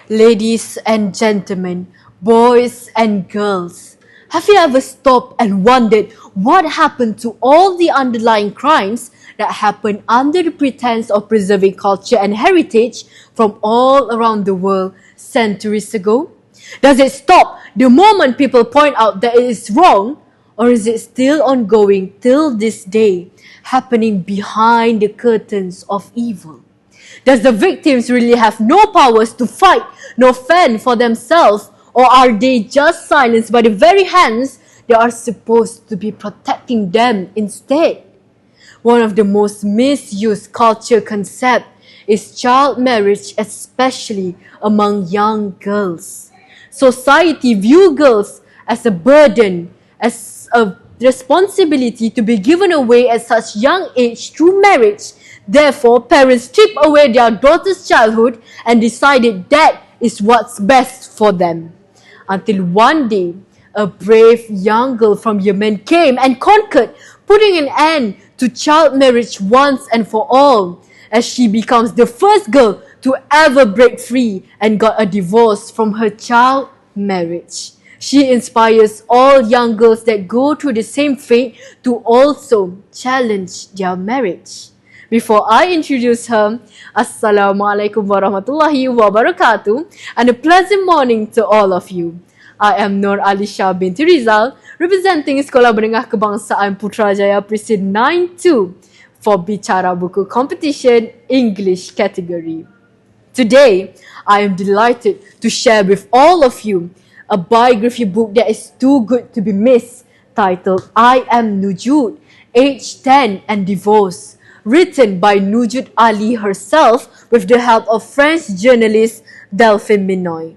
Ladies and gentlemen, boys and girls, have you ever stopped and wondered what happened to all the underlying crimes that happened under the pretense of preserving culture and heritage from all around the world centuries ago? Does it stop the moment people point out that it is wrong, or is it still ongoing till this day, happening behind the curtains of evil? Does the victims really have no powers to fight nor fend for themselves, or are they just silenced by the very hands that are supposed to be protecting them instead? One of the most misused culture concepts is child marriage, especially among young girls. Society views girls as a burden, as a responsibility to be given away at such young age through marriage. Therefore, parents strip away their daughter's childhood and decided that is what's best for them. Until one day, a brave young girl from Yemen came and conquered, putting an end to child marriage once and for all, as she becomes the first girl to ever break free and got a divorce from her child marriage. She inspires all young girls that go through the same fate to also challenge their marriage. Before I introduce her, Assalamualaikum warahmatullahi wabarakatuh, and a pleasant morning to all of you. I am ALEESYA binti RIZAL, representing Sekolah Menengah Kebangsaan PUTRAJAYA PRESINT 92 for Bicara Buku competition English category. Today, I am delighted to share with all of you a biography book that is too good to be missed, titled I Am Nujood, Age 10 and Divorce, written by Nujood Ali herself with the help of French journalist Delphine Minoy.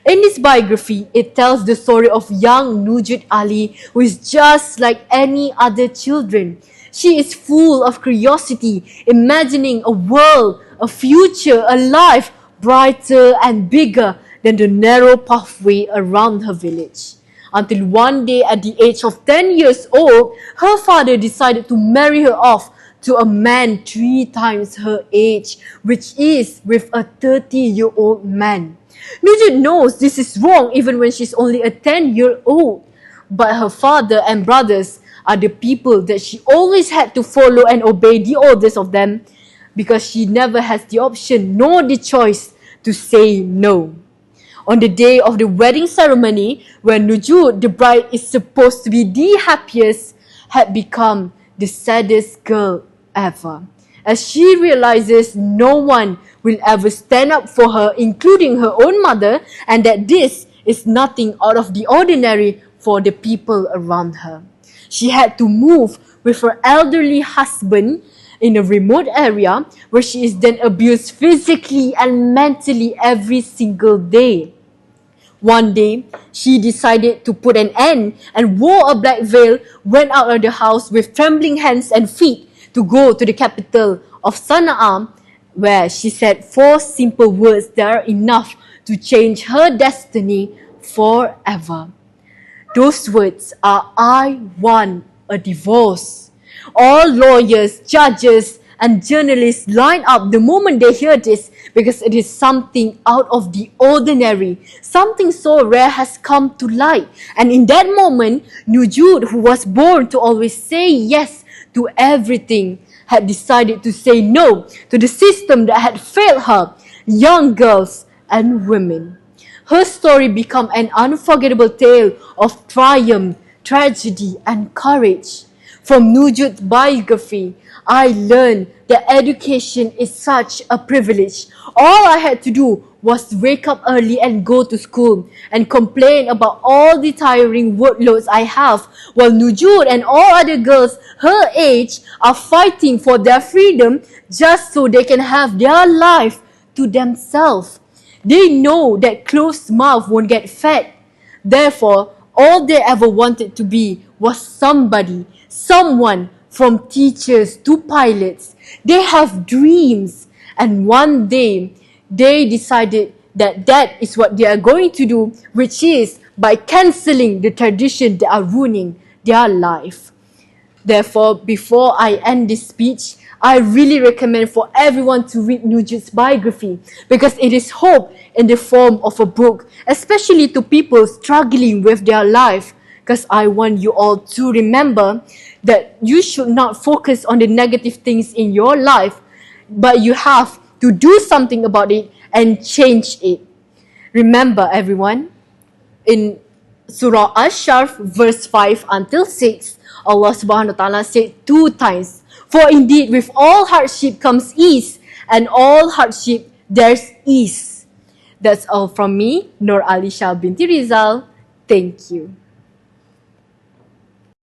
In this biography, it tells the story of young Nujood Ali, who is just like any other children. She is full of curiosity, imagining a world, a future, a life brighter and bigger than the narrow pathway around her village. Until one day at the age of 10 years old, her father decided to marry her off to a man 3 times her age, which is with a 30-year-old man. Nujood knows this is wrong even when she's only a 10-year-old. But her father and brothers are the people that she always had to follow and obey the orders of them, because she never has the option nor the choice to say no. On the day of the wedding ceremony, when Nujood, the bride, is supposed to be the happiest, had become the saddest girl ever, as she realizes no one will ever stand up for her, including her own mother, and that this is nothing out of the ordinary for the people around her. She had to move with her elderly husband in a remote area where she is then abused physically and mentally every single day. One day, she decided to put an end and wore a black veil, went out of the house with trembling hands and feet to go to the capital of Sana'a, where she said 4 simple words that are enough to change her destiny forever. Those words are, I want a divorce. All lawyers, judges, and journalists line up the moment they hear this, because it is something out of the ordinary. Something so rare has come to light. And in that moment, Nujood, who was born to always say yes to everything, had decided to say no to the system that had failed her, young girls and women. Her story became an unforgettable tale of triumph, tragedy, and courage. From Nujood's biography, I learned that education is such a privilege. All I had to do was wake up early and go to school and complain about all the tiring workloads I have, while Nujood and all other girls her age are fighting for their freedom just so they can have their life to themselves. They know that closed mouth won't get fed. Therefore, all they ever wanted to be was somebody, someone, from teachers to pilots. They have dreams, and one day they decided that that is what they are going to do, which is by cancelling the tradition that are ruining their life. Therefore, before I end this speech, I really recommend for everyone to read Nujood's biography because it is hope in the form of a book, especially to people struggling with their life. Because I want you all to remember that you should not focus on the negative things in your life, but you have to do something about it and change it. Remember, everyone, in Surah Ash-Sharf, verse 5 until 6, Allah subhanahu wa ta'ala said 2 times, "For indeed with all hardship comes ease, and all hardship there's ease." That's all from me, Nur Alisha binti Rizal. Thank you.